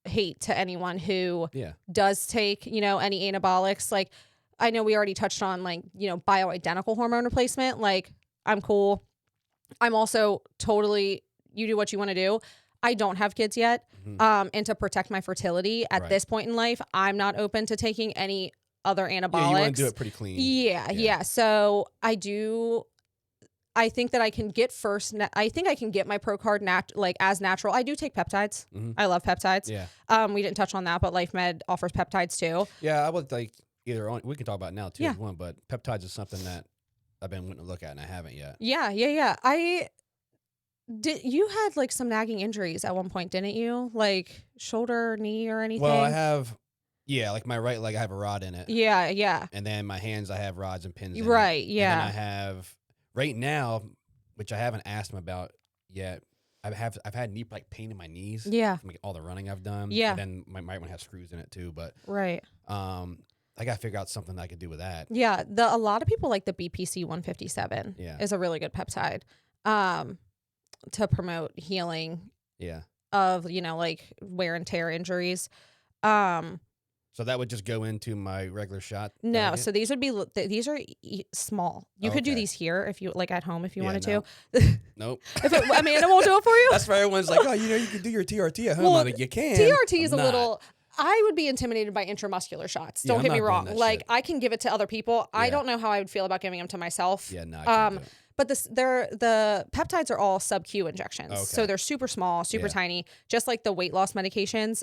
hate to anyone who does take, any anabolics. Like, I know we already touched on like, bioidentical hormone replacement. Like, I'm cool. I'm also totally, you do what you want to do. I don't have kids yet. And to protect my fertility at this point in life, I'm not open to taking any other anabolics. Yeah, you want to do it pretty clean. Yeah. So I think that I can get first. I think I can get my pro card as natural. I do take peptides. I love peptides. Yeah. We didn't touch on that, but LifeMed offers peptides too. Yeah, I would like we can talk about it now too if you want, but peptides is something that I've been wanting to look at and I haven't yet. Yeah. You had like some nagging injuries at one point, didn't you? Like shoulder, knee, or anything? Well, I have, like my right leg, I have a rod in it. Yeah. And then my hands, I have rods and pins in right, it. yeah. And then I have, right now, which I haven't asked him about yet, I've had knee like pain in my knees. Yeah. From all the running I've done. Yeah. And then my right one has screws in it too. But right. I got to figure out something I could do with that. Yeah. A lot of people like the BPC 157 is a really good peptide to promote healing of, like wear and tear injuries. So that would just go into my regular shot? No, so these are small. You could do these here if you like at home if you wanted to. Nope. I mean, it won't do it for you. That's why everyone's like, oh, you can do your TRT at home. Well, I'm like, you can. TRT is a little. I would be intimidated by intramuscular shots. Don't get me wrong. Like I can give it to other people. I don't know how I would feel about giving them to myself. Yeah, no. I can't do it. But the peptides are all sub-Q injections, so they're super small, super tiny, just like the weight loss medications.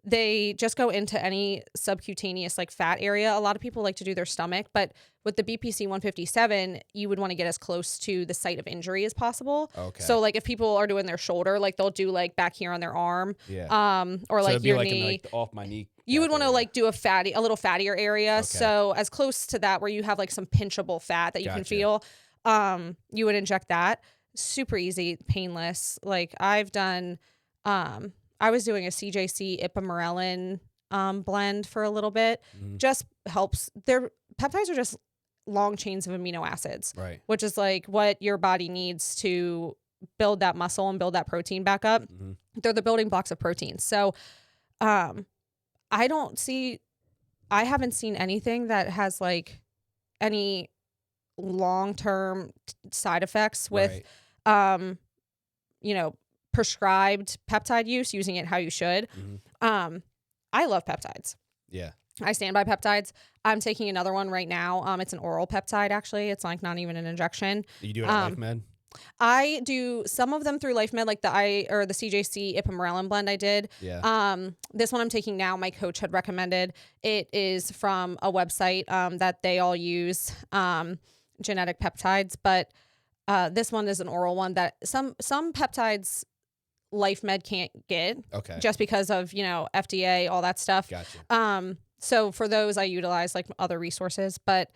They just go into any subcutaneous like fat area. A lot of people like to do their stomach, but with the BPC 157, you would want to get as close to the site of injury as possible. Okay. So like if people are doing their shoulder, like they'll do like back here on their arm, or like your knee, off my knee. You would want to like do a little fattier area. Okay. So as close to that where you have like some pinchable fat that you can feel, you would inject that. Super easy, painless. Like I've done, I was doing a CJC ipamorelin blend for a little bit. Just helps. Their peptides are just long chains of amino acids, right? Which is like what your body needs to build that muscle and build that protein back up. They're the building blocks of protein. So, I haven't seen anything that has like any long-term side effects with, prescribed peptide use, using it how you should. I love peptides. Yeah. I stand by peptides. I'm taking another one right now. It's an oral peptide, actually. It's like not even an injection. You do it at LifeMed? I do some of them through LifeMed, like the CJC ipamorelin blend I did. Yeah. This one I'm taking now, my coach had recommended. It is from a website that they all use, genetic peptides, but this one is an oral one that some peptides LifeMed can't get. Okay. Just because of, FDA, all that stuff. Gotcha. So for those I utilize like other resources, but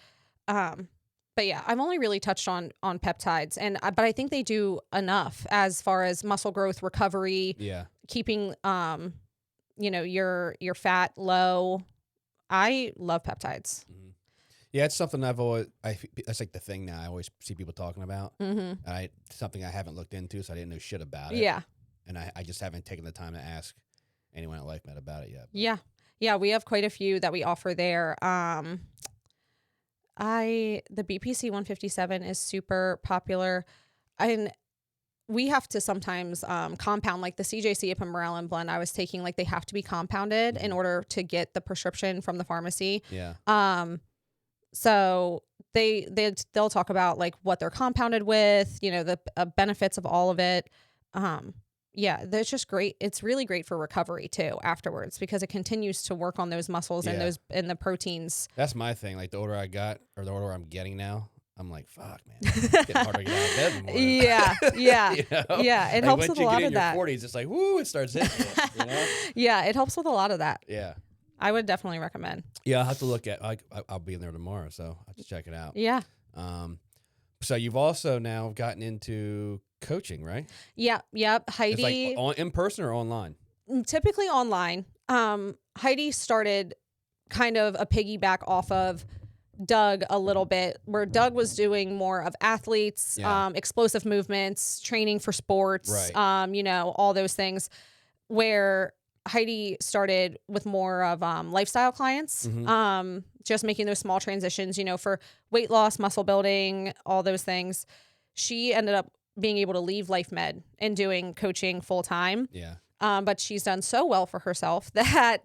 yeah, I've only really touched on peptides but I think they do enough as far as muscle growth, recovery, keeping your fat low. I love peptides. Yeah, it's something that's like the thing now I always see people talking about. Something I haven't looked into, so I didn't know shit about it. Yeah. And I just haven't taken the time to ask anyone at LifeMed about it yet. But. Yeah. Yeah, we have quite a few that we offer there. The BPC 157 is super popular. And we have to sometimes compound, like the CJC ipamorelin blend I was taking, like they have to be compounded in order to get the prescription from the pharmacy. Yeah. So they'll talk about like what they're compounded with, the benefits of all of it. Yeah, that's just great. It's really great for recovery too afterwards because it continues to work on those muscles and the proteins. That's my thing. Like the older I got, or the older I'm getting now, I'm like, fuck, man, it's getting harder to get out of bed in the morning. Yeah. Yeah. It helps with a lot of that. Once you get in your 40s, it's like, woo, it starts hitting it, Yeah, it helps with a lot of that. Yeah. I would definitely recommend. Yeah, I'll have to look at. I'll be in there tomorrow, so I'll have to check it out. Yeah. So you've also now gotten into coaching, right? Yeah. Yep. Heidi. It's like in person or online? Typically online. Heidi started kind of a piggyback off of Doug a little bit, where Doug was doing more of athletes, explosive movements, training for sports, all those things, where Heidi started with more of lifestyle clients, just making those small transitions, for weight loss, muscle building, all those things. She ended up being able to leave LifeMed and doing coaching full time. Yeah. But she's done so well for herself that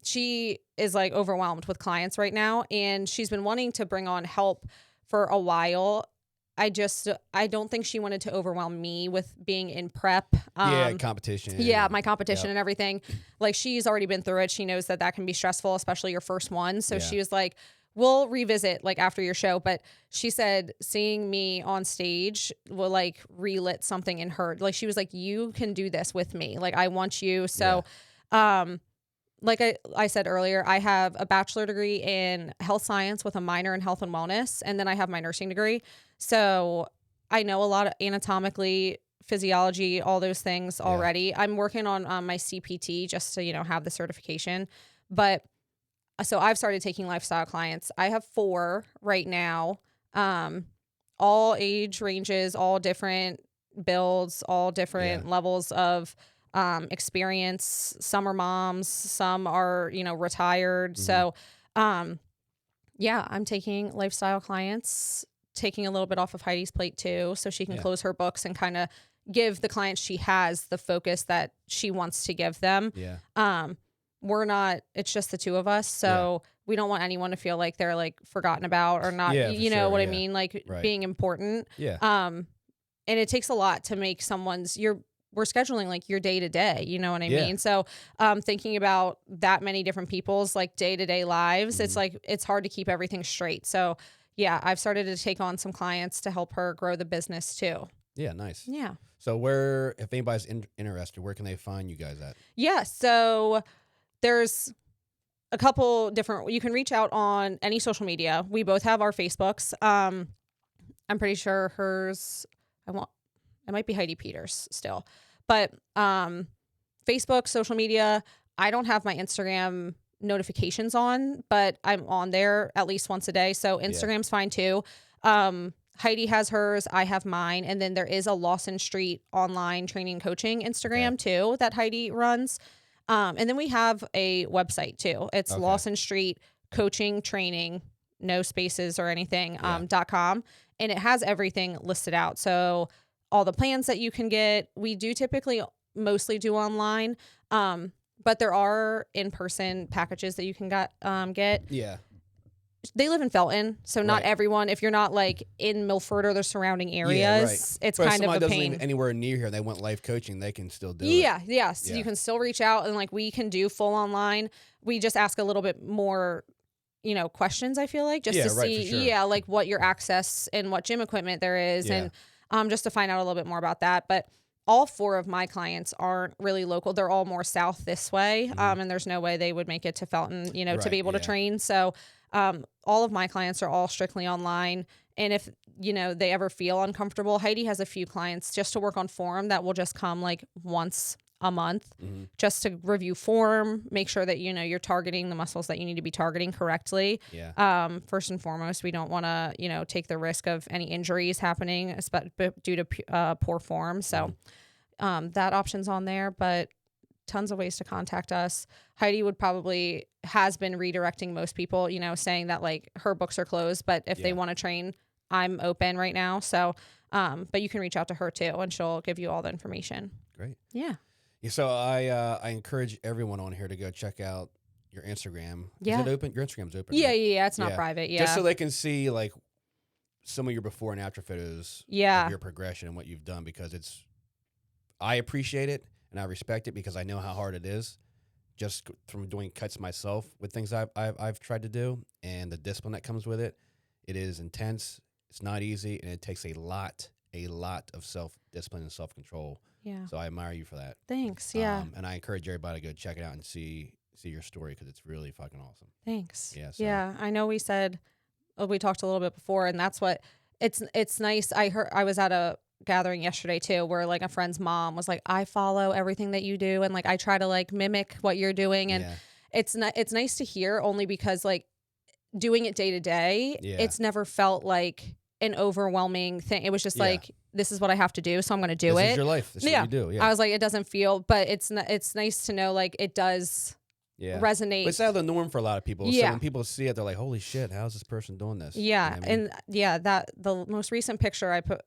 she is like overwhelmed with clients right now. And she's been wanting to bring on help for a while. I don't think she wanted to overwhelm me with being in prep. Competition. Yeah, my competition and everything. Like she's already been through it. She knows that can be stressful, especially your first one. So she was like, we'll revisit like after your show. But she said seeing me on stage will like relit something in her. Like she was like, you can do this with me. Like I want you. So like I said earlier, I have a bachelor degree in health science with a minor in health and wellness, and then I have my nursing degree. So I know a lot of anatomically, physiology, all those things already. I'm working on my CPT just to, have the certification. But so I've started taking lifestyle clients. I have 4 right now, all age ranges, all different builds, all different levels of experience. Some are moms, some are, retired. So, I'm taking lifestyle clients, taking a little bit off of Heidi's plate too, so she can close her books and kind of give the clients she has the focus that she wants to give them. It's just the 2 of us. So we don't want anyone to feel like they're like forgotten about or not, know what I mean? Like being important. And it takes a lot to make we're scheduling like your day to day, you know what I mean? So, thinking about that many different people's like day to day lives, it's like, it's hard to keep everything straight. So I've started to take on some clients to help her grow the business too. Yeah. Nice. Yeah. So if anybody's interested, where can they find you guys at? Yeah. So there's a couple different, you can reach out on any social media. We both have our Facebooks. I'm pretty sure hers, it might be Heidi Peters still, but Facebook, social media. I don't have my Instagram notifications on, but I'm on there at least once a day. So Instagram's fine too. Heidi has hers, I have mine, and then there is a Lawson Street online training coaching Instagram too that Heidi runs. And then we have a website too. It's Lawson Street Coaching Training, no spaces or anything, .com. And it has everything listed out. So all the plans that you can get, we do typically mostly do online. But there are in-person packages that you can get. Yeah. They live in Felton, so not everyone, if you're not like in Milford or the surrounding areas, it's kind of a doesn't pain. Live anywhere near here, they want life coaching, they can still do it. Yes. You can still reach out and like we can do full online. We just ask a little bit more, questions, I feel like, just to see, like what your access and what gym equipment there is and just to find out a little bit more about that. But all 4 of my clients aren't really local. They're all more south this way. And there's no way they would make it to Felton, to be able to train. So all of my clients are all strictly online. And if, they ever feel uncomfortable, Heidi has a few clients just to work on form that will just come like once a month just to review form, make sure that, you're targeting the muscles that you need to be targeting correctly. First and foremost, we don't want to, take the risk of any injuries happening due to poor form. So that option's on there, but tons of ways to contact us. Heidi has been redirecting most people, saying that like her books are closed, but if they want to train, I'm open right now. So, but you can reach out to her too, and she'll give you all the information. Great. Yeah. So I encourage everyone on here to go check out your Instagram. Is it open? Your Instagram's open. Yeah. Right? Yeah. It's not private. Yeah. Just so they can see like some of your before and after photos. Of your progression and what you've done, because I appreciate it. And I respect it because I know how hard it is, just from doing cuts myself with things I've tried to do, and the discipline that comes with it. It is intense. It's not easy, and it takes a lot of self-discipline and self-control. Yeah. So I admire you for that. Thanks. Yeah. And I encourage everybody to go check it out and see your story, because it's really fucking awesome. Thanks. Yeah. Yeah. I know we talked a little bit before, and that's what it's nice. I was at a gathering yesterday too, where like a friend's mom was like, I follow everything that you do, and like I try to like mimic what you're doing, and it's nice to hear, only because like doing it day to day, it's never felt like an overwhelming thing. It was just like, this is what I have to do, so I'm going to do it. This is your life. This is what you do. Yeah. I was like, it doesn't feel, but it's nice to know like it does resonate. But it's out of the norm for a lot of people. So when people see it, they're like, holy shit, how's this person doing this? Yeah. You know what I mean? And that the most recent picture I put,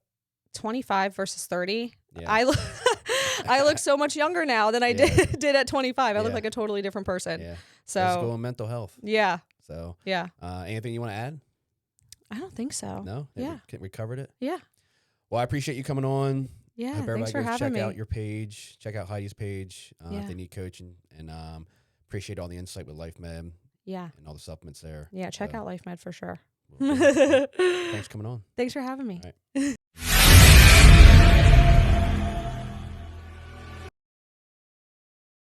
25 versus 30. I look so much younger now than I did at 25. I look like a totally different person. Yeah. So physical and mental health. Yeah. So yeah. Anything you want to add? I don't think so. No. We covered it. Yeah. Well, I appreciate you coming on. Yeah. Hope thanks for having me. Check out your page. Check out Heidi's page if they need coaching. And appreciate all the insight with LifeMed. Yeah. And all the supplements there. Yeah. Check out LifeMed for sure. Thanks for coming on. Thanks for having me. All right.